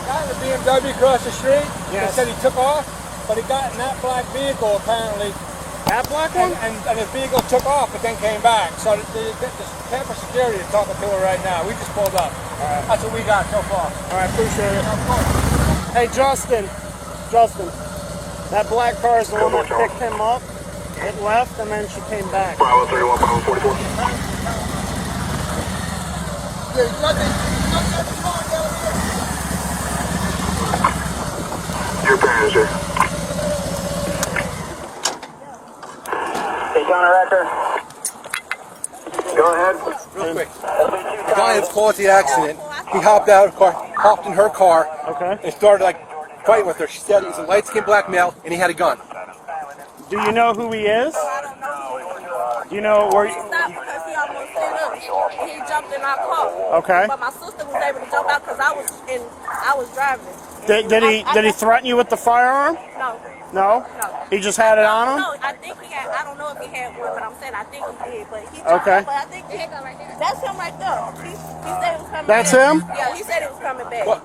guy in the BMW across the street. Yes. He said he took off, but he got in that black vehicle apparently. That black one? And his vehicle took off, but then came back. So the campus security is talking to her right now. We just pulled up. That's what we got so far. All right, appreciate it. Hey, Justin, that black car is the one that picked him up. It left, and then she came back. Bravo 31, Bravo 44. Your parents, sir. Hey, John, Record. Go ahead. Real quick. The guy that caused the accident, he hopped out of the car, hopped in her car, and started like fighting with her. She said it was a light-skinned black male, and he had a gun. Do you know who he is? I don't know. Do you know where? He stopped because he almost hit us. He jumped in our car. Okay. But my sister was able to jump out because I was driving. Did he threaten you with the firearm? No. No? No. He just had it on him? No, I think he had. I don't know if he had one, but I'm saying I think he did. But he jumped out, but I think that's him right there. He said it was coming That's back. him? Yeah, he said it was coming back. What?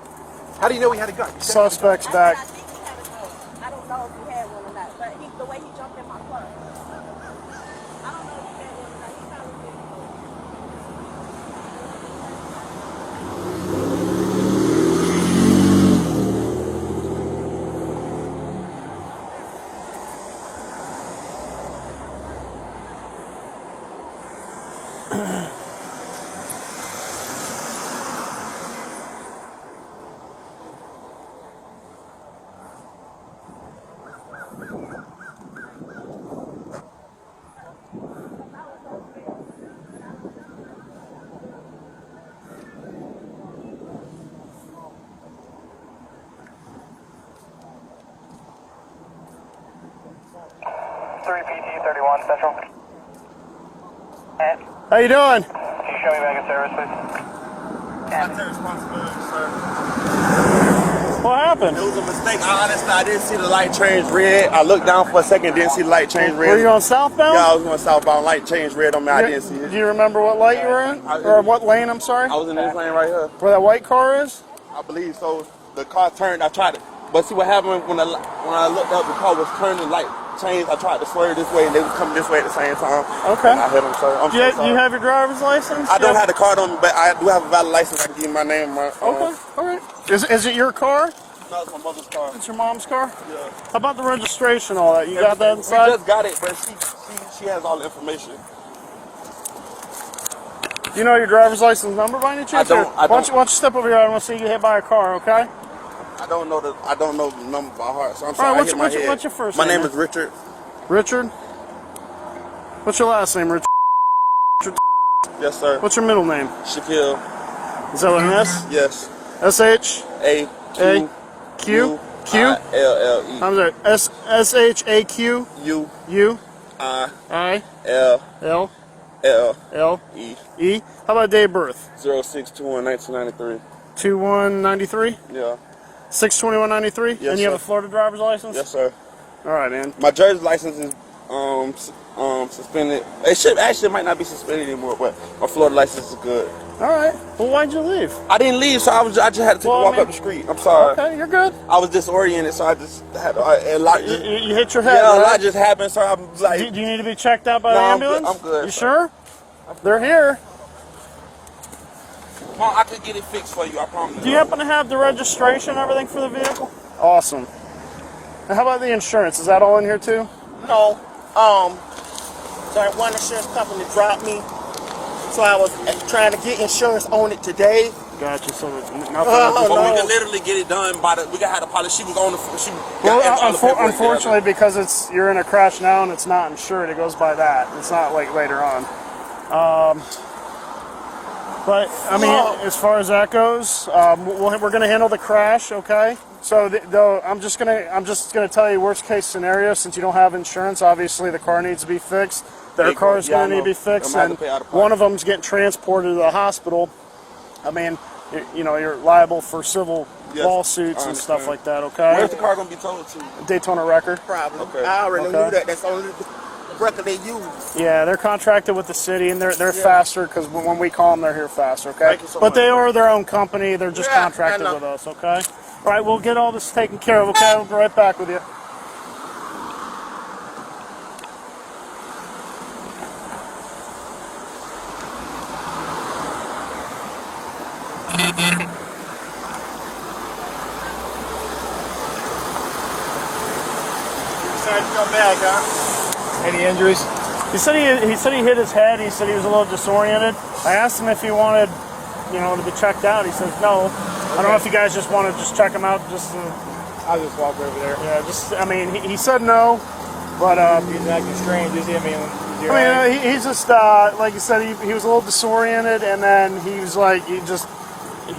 How do you know he had a gun? Suspect's I back. think he had a gun. I don't know if he had one or not, but the way he jumped in my car. I don't know if he had one or not. He probably did. PT 31 Central. How you doing? Can you show me back in service, please? That's their responsibility, sir. What happened? It was a mistake. I didn't see the light change red. I looked down for a second, didn't see the light change red. Were you on southbound? Yeah, I was going southbound. Light changed red on me. I didn't see it. Do you remember what light you were in? Or what lane, I'm sorry? I was in this lane right here. Where that white car is? I believe so. The car turned. I tried to, but see what happened when I looked up, the car was turning, light changed. I tried to swerve this way, and they was coming this way at the same time. Okay. And I hit them, sir. I'm so sorry. Do you have your driver's license? I don't have the card on me, but I do have a valid license. I can give you my name. Okay, all right. Is it your car? No, it's my mother's car. It's your mom's car? Yeah. How about the registration, all that? You got that inside? We just got it, but she has all the information. Do you know your driver's license number by any chance? I don't. Why don't you step over here? I want to see you get hit by a car, okay? I don't know the number by heart, so I'm All sorry. right, what's your first My name? name is Richard. Richard? What's your last name, Richard? Yes, sir. What's your middle name? Shaquille. Is that with an S? Yes. S-H? A A? Q? Q? I-L-L-E. I'm sorry. S-H-A-Q? U. U? I. I? L. L? L. L? E. E? How about date of birth? 06/21/1993. 2193? Yeah. 6/21/93? Yes, And you have a sir. Florida driver's license? Yes, sir. All right, man. My Jersey license is suspended. It might not be suspended anymore, but my Florida license is good. All right. Well, why'd you leave? I didn't leave, so I just had to take a walk up the street. I'm sorry. Okay, you're good. I was disoriented, so I just had a lot. You hit your head. Yeah, a right? lot just happened, so I'm like. Do you need to be checked out by No, the I'm good. ambulance? I'm good, You sir. sure? They're here. Mom, I could get it fixed for you, I promise. Do you happen to have the registration and everything for the vehicle? Awesome. And how about the insurance? Is that all in here too? No. So one insurance company dropped me. So I was trying to get insurance on it today. Gotcha. So nothing. But no. we can literally get it done by the. We got had a policy. She was on the. She Well, got all the paperwork unfortunately, together. because you're in a crash now and it's not insured, it goes by that. It's not like later on. But I mean, as far as that goes, we're going to handle the crash, okay? So I'm just gonna tell you worst case scenario. Since you don't have insurance, obviously the car needs to be fixed. Their car is going to need to be fixed, and one of them's getting transported to the hospital. I mean, you know, you're liable for civil lawsuits and stuff like that. Okay. Where's the car gonna be towed to? Daytona Record. Problem. Okay. I already Okay. knew that. That's only the record they use. Yeah, they're contracted with the city, and they're faster because when we call them, they're here faster. Okay. Thank you so But much. they are their own company. They're just Yeah, contracted I know. with us. Okay. All right, we'll get all this taken care of, okay? We'll be right back with you. Decided to come back, huh? Any injuries? He said he hit his head. He said he was a little disoriented. I asked him if he wanted, to be checked out. He says no. I don't know if you guys just want to just check him out. I'll just walk over there. Yeah, he said no, but He's acting strange, is he? he's just like you said, he was a little disoriented, and then he was like he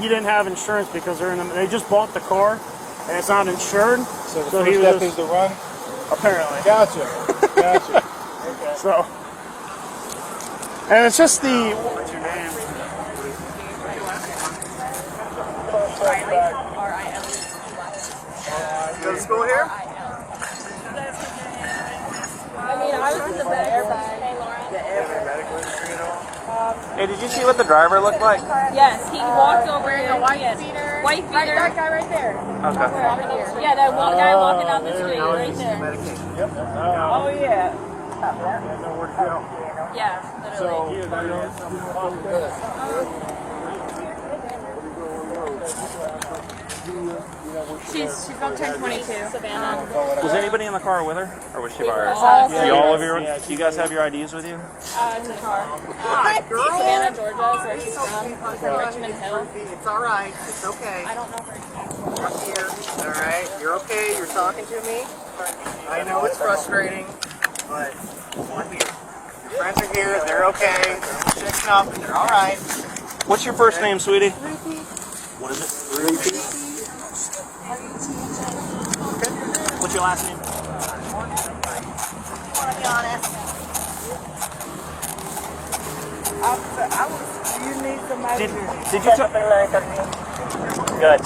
didn't have insurance because they just bought the car and it's not insured. So the first step is to run? Apparently. Gotcha. Okay. So, and it's just the. What's your name? You go to school here? I was in the airbag. Hey, did you see what the driver looked like? Yes, he walked over in a white beater. White beater. That guy right there. Okay. Yeah, that one guy walking down the street right there. Oh, yeah. Yeah, literally. She's about to turn 22. Savannah. Was anybody in the car with her, or was she by herself? You guys have your IDs with you? In the car. Savannah, Georgia, is where she's from. She's from Richmond Hill. It's all right. It's okay. I don't know her. I'm here. All right. You're okay. You're talking to me. I know it's frustrating, but I'm here. Your friends are here. They're okay. They're checking up, and they're all right. What's your first name, sweetie? What is it? What's your last name? I want to be honest. You need somebody Did you tell? Good.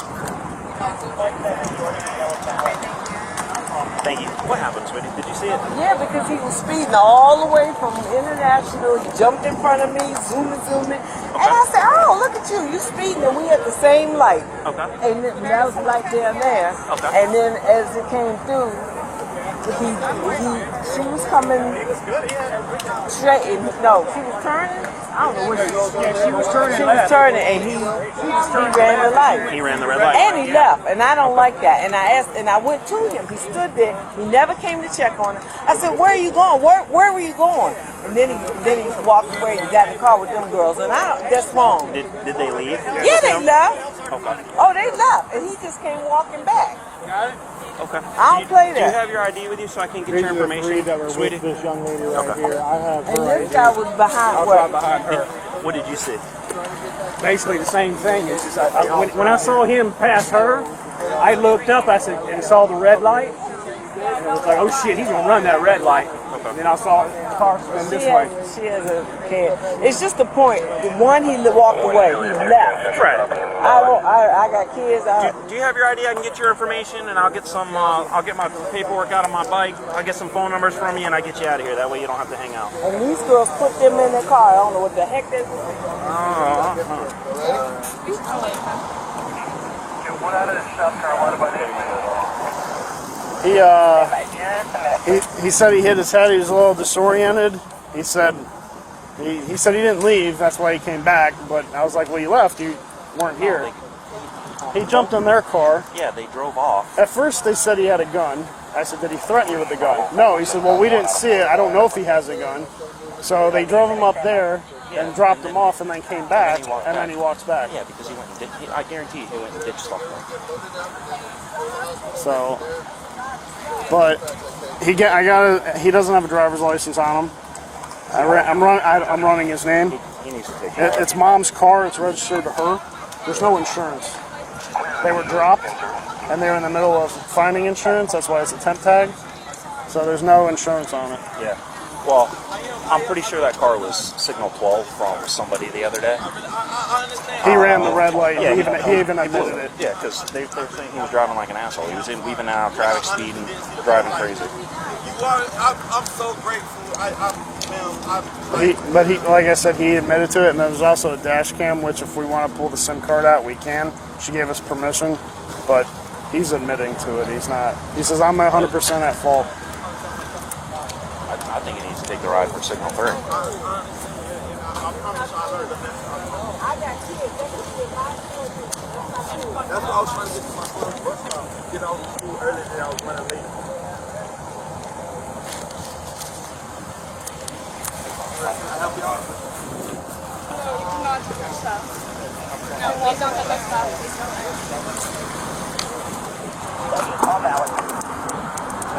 Thank you. What happened, sweetie? Did you see it? Yeah, because he was speeding all the way from International. He jumped in front of me, zooming. And I said, oh, look at you. You speeding, and we at the same light. Okay. And then, that was light down there. Okay. And then as it came through, she was coming straight. No, she was turning. I don't know what she was. Yeah, she was turning. She was turning, and he ran the light. He ran the red light. And he left, and I don't like that. And I asked, and I went to him. He stood there. He never came to check on her. I said, "Where are you going? Where were you going?" And then he walked away and got in the car with them girls. And that's wrong. Did they leave? Yeah, they left. Okay. Oh, they left, and he just came walking back. Okay. I don't play Do you that. have your ID with you so I can get your These are the information, three that were sweetie? with this young lady right here. I have And her this ID. guy was behind I'm what? behind her. What did you see? Basically the same thing. It's just when I saw him pass her, I looked up. I said and saw the red light. And I was like, oh shit, he's gonna run that red light. And then I saw the car spin this way. She has a kid. It's just the point. The one he walked away. He left. Right. I got kids. Do you have your ID? I can get your information, and I'll get some. I'll get my paperwork out on my bike. I'll get some phone numbers from you, and I get you out of here. That way, you don't have to hang out. And these girls put them in their car. I don't know what the heck they're doing. One out of the South Carolina by He said he hit his head. He was a little disoriented. He said he didn't leave. That's why he came back. But I was like, well, you left. You weren't here. He jumped in their car. Yeah, they drove off. At first, they said he had a gun. I said, did he threaten you with the gun? No. He said, well, we didn't see it. I don't know if he has a gun. So they drove him up there and dropped him off, and then came back, and then he walks back. Yeah, because he went and I guarantee you, he went and ditched something. So, but he doesn't have a driver's license on him. I'm running his name. He needs to take care of it. It's mom's car. It's registered to her. There's no insurance. They were dropped, and they're in the middle of finding insurance. That's why it's a temp tag. So there's no insurance on it. Yeah. Well, I'm pretty sure that car was signal 12 from somebody the other day. He ran the red light. Yeah, he even admitted it. Yeah, because they were saying he was driving like an asshole. He was weaving out of traffic, speeding, driving crazy. I'm so grateful. But like I said, he admitted to it, and there's also a dash cam, which if we want to pull the SIM card out, we can. She gave us permission, but He's admitting to it. He's not. He says, I'm 100% at fault. I think he needs to take the ride for Signal 3. I got kids. That's what I was trying to get to my son. Get out of school early and I was running late.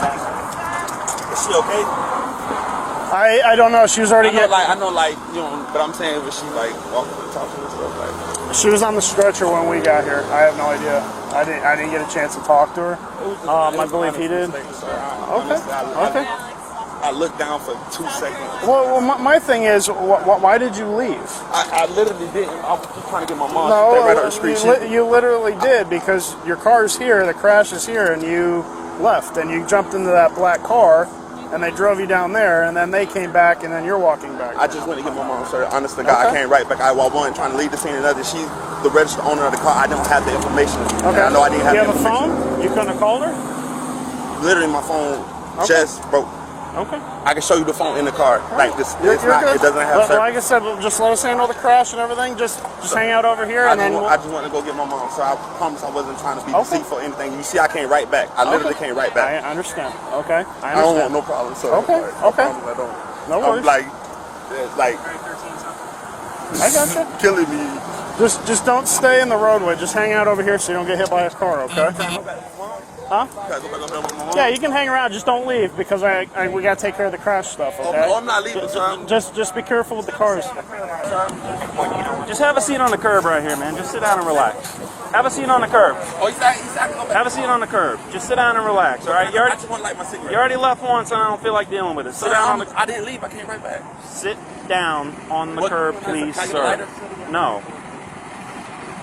Is she okay? I don't know. She was already I know, you know, but I'm saying, was she like walking and talking and stuff like? She was on the stretcher when we got here. I have no idea. I didn't get a chance to talk to her. I believe he did. Okay. I looked down for 2 seconds. Well, my thing is, why did you leave? I literally didn't. I was just trying to get my mom. No, Right up the street. you literally did, because your car's here, the crash is here, and you left, and you jumped into that black car, and they drove you down there, and then they came back, and then you're walking back. I just went to get my mom, sir. Honest to God, I came right back. I wasn't trying to leave the scene. Another, she's the registered owner of the car. I don't have the information. Okay. And I know I didn't have you the have a information. phone? You couldn't have called her? Literally, my phone just broke. Okay. I can show you the phone in the car. Like this, You're it's not. good. It doesn't have. But like I said, just let us handle the crash and everything. Just hang out over here, and then I just want to go get my mom. So I promise I wasn't trying to be deceitful or anything. You see, I came right back. I literally came right back. I understand. Okay. I don't want no problem, sir. Okay. Okay. I don't. No worries. Like I gotcha. killing me. Just don't stay in the roadway. Just hang out over here so you don't get hit by a car. Okay. Huh? Yeah, you can hang around. Just don't leave, because we gotta take care of the crash stuff. Okay. Oh, I'm not leaving, sir. Just be careful with the cars. Just have a seat on the curb right here, man. Just sit down and relax. Have a seat on the curb. Oh, he's acting Have a seat on the curb. Just sit down and relax, all right? You I just want to light my cigarette. already left once, and I don't feel like dealing with it. Sit down on the I didn't leave. I came right back. Sit down on the What? curb, Can I please, get a sir. lighter? No.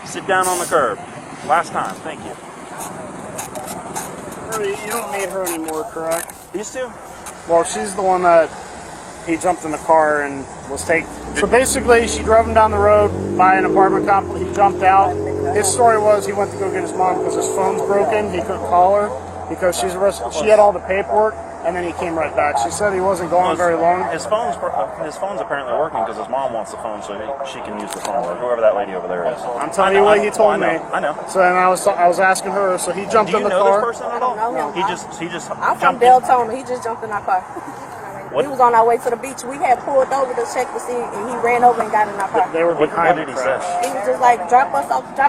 Sit down on the curb. Last time. Thank you. You don't need her anymore, correct? These two? Well, she's the one that he jumped in the car and was taken. So basically, she drove him down the road by an apartment complex. He jumped out. His story was he went to go get his mom because his phone's broken. He couldn't call her because she had all the paperwork, and then he came right back. She said he wasn't gone very long. His phone's apparently working because his mom wants the phone, so she can use the phone, or whoever that lady over there is. I'm telling you what he told me. I know. So then I was asking her. So he jumped Do in you the know car. this person at all? I don't know him. He just I'm from jumped in. Deltona. He just jumped in our car. What? We was on our way to the beach. We had pulled over to check to see, and he ran over and got in our car. They were What behind did the he say? crash. He was just like, drop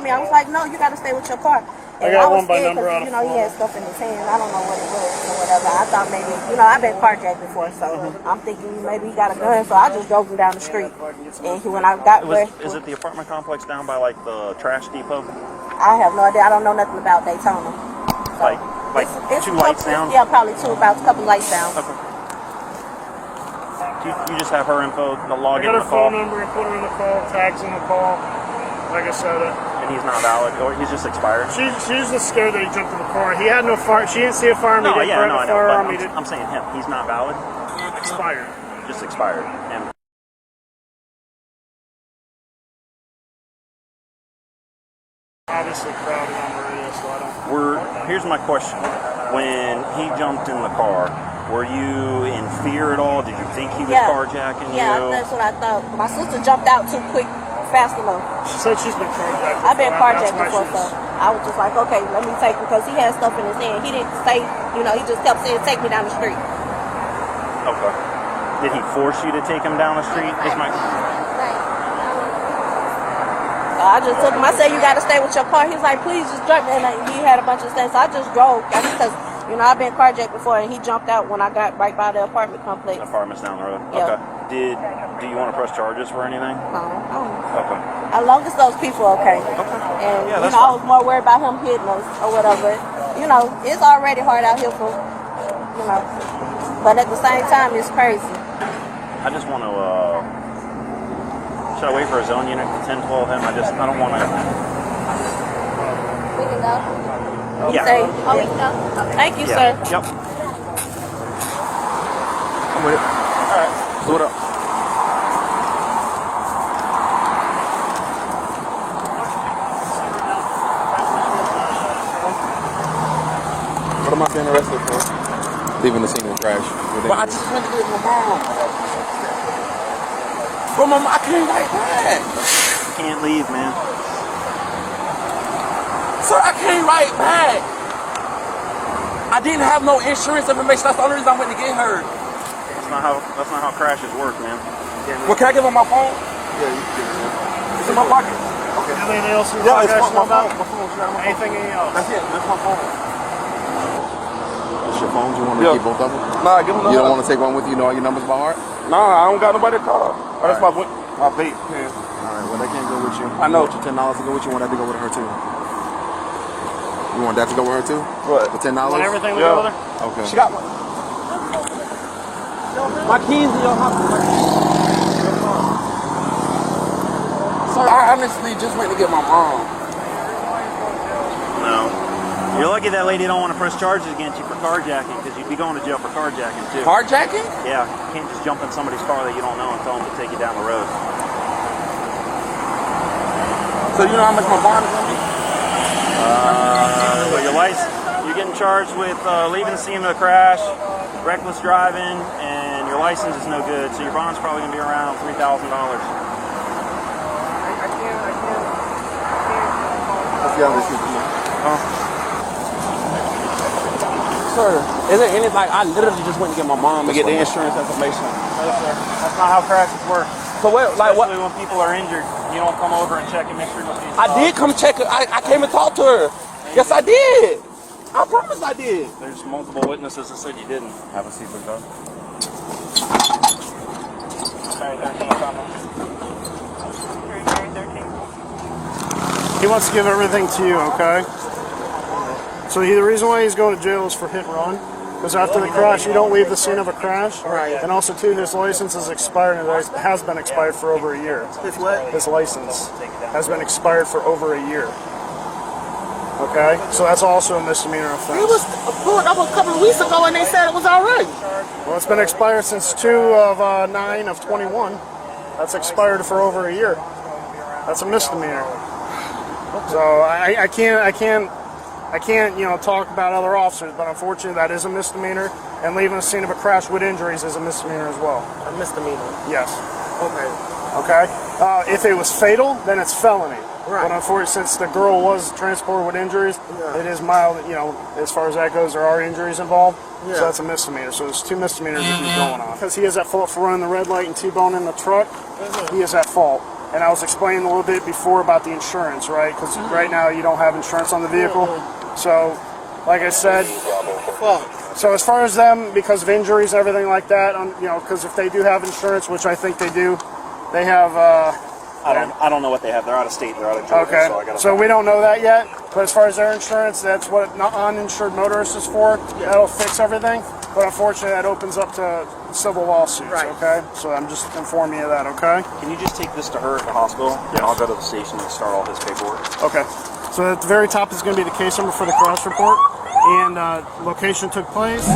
me. I was like, no, you got to stay with your car. And I got was one by scared number 'cause, out of he had stuff in his hand. I don't know what it was or whatever. I thought maybe, I've been carjacked before, so I'm thinking maybe he got a gun. So I just drove him down the street. And when I got there, Is it the apartment complex down by like the trash depot? I have no idea. I don't know nothing about Daytona. So Like it's two a lights couple- down? Yeah, probably about a couple lights down. Okay. You just have her info, the I log in got the her call, phone number and put her in the call, tags in the call. Like I said, and he's not valid, or he's just expired. she's just scared that he jumped in the car. He had no fire. She didn't see a firearm. No, he didn't yeah, threaten no, a I know. firearm. But He didn't I'm saying him. He's not valid. expired. Just expired. And Obviously crowded on the radio, so I don't. here's my question: when he jumped in the car, were you in fear at all? Did you think he was carjacking Yeah, you? that's what I thought. My sister jumped out too quick, fast enough. She said she's been carjacked. I've been carjacked That's why before, so I was just like, okay, let me take him because he had stuff in his hand. He didn't say, he just kept saying, take me down the street. Okay. Did he force you to take him down the street? Is my I just took him. I said, you got to stay with your car. He's like, please just drive me. And he had a bunch of things. So I just drove because, I've been carjacked before, and he jumped out when I got right by the apartment complex. apartment's down the road. Yeah. Okay. Do you want to press charges for anything? Okay. As long as those people are okay. Okay. And, Yeah, that's I was more worried about him hitting us or whatever. It's already hard out here for, but at the same time, it's crazy. I just want to. Should I wait for a zone unit to 10-12 him? I don't want to. We can go. Yeah. Say, we can go. Okay. Thank you, sir. Yep. I'm with it. All right. So what up? What am I being arrested for? Leaving the scene of the crash. But I just went to get my mom. But mom, I can't write back. You can't leave, man. Sir, I can't write back. I didn't have no insurance information. That's the only reason I went to get her. That's not how crashes work, man. Well, can I give her my phone? Yeah, you can. It's in my pocket. Okay. Anything else you Yeah, want it's guys to know my about? phone. My phone. She got my phone. Anything else? That's it. That's my phone. It's your phones. You want to keep both of them? Nah, give them. You don't want to take one with you? You know all your numbers by heart? Nah, I don't got nobody to call. Oh, that's my vape pen. All right. Well, they can't go with you. I know. You want your $10 to go with you. You want that to go with her too? You want that to go with her too? What? For $10? Want everything to go with her? Okay. She got one. My keys in your house. Sir, I honestly just went to get my mom. No. You're lucky that lady don't want to press charges against you for carjacking, because you'd be going to jail for carjacking too. Carjacking? Yeah, you can't just jump in somebody's car that you don't know and tell them to take you down the road. So you know how much my bond is gonna be? So your license, you're getting charged with leaving the scene of the crash, reckless driving, and your license is no good. So your bond's probably gonna be around $3,000. Let's get on this. Sir, is there any I literally just went to get my mom to get the insurance information. No, sir. That's not how crashes work. So what? Like what? Especially when people are injured, you don't come over and check and make sure nobody's. I did come check her. I came and talked to her. Yes, I did. I promise I did. There's multiple witnesses that said you didn't. Have a seat, big dog. He wants to give everything to you, okay? So the reason why he's going to jail is for hit and run. Because after the crash, you don't leave the scene of a crash. Right. And also, too, his license is expired and it has been expired for over a year. His what? His license has been expired for over a year. Okay? So that's also a misdemeanor offense. It was pulled up a couple of weeks ago and they said it was all right. Well, it's been expired since 2/9/21. That's expired for over a year. That's a misdemeanor. So I can't, talk about other officers, but unfortunately that is a misdemeanor, and leaving a scene of a crash with injuries is a misdemeanor as well. A misdemeanor. Yes. Okay. Okay. If it was fatal, then it's felony. Right. But unfortunately, since the girl was transported with injuries, it is mild. As far as that goes, there are injuries involved. Yeah. So that's a misdemeanor. So there's 2 misdemeanors that he's going on. Because he is at fault for running the red light and T-boning the truck. He is at fault. And I was explaining a little bit before about the insurance, right? Because right now you don't have insurance on the vehicle. So, like I said, so as far as them, because of injuries and everything like that, because if they do have insurance, which I think they do, they have. I don't know what they have. They're out of state. They're out of Georgia. Okay. So I gotta. So we don't know that yet. But as far as their insurance, that's what uninsured motorist is for. That'll fix everything. But unfortunately, that opens up to civil lawsuits. Right. Okay. So I'm just informing you of that. Okay. Can you just take this to her at the hospital? Yes. And I'll go to the station and start all his paperwork. Okay. So at the very top is going to be the case number for the crash report and location took place.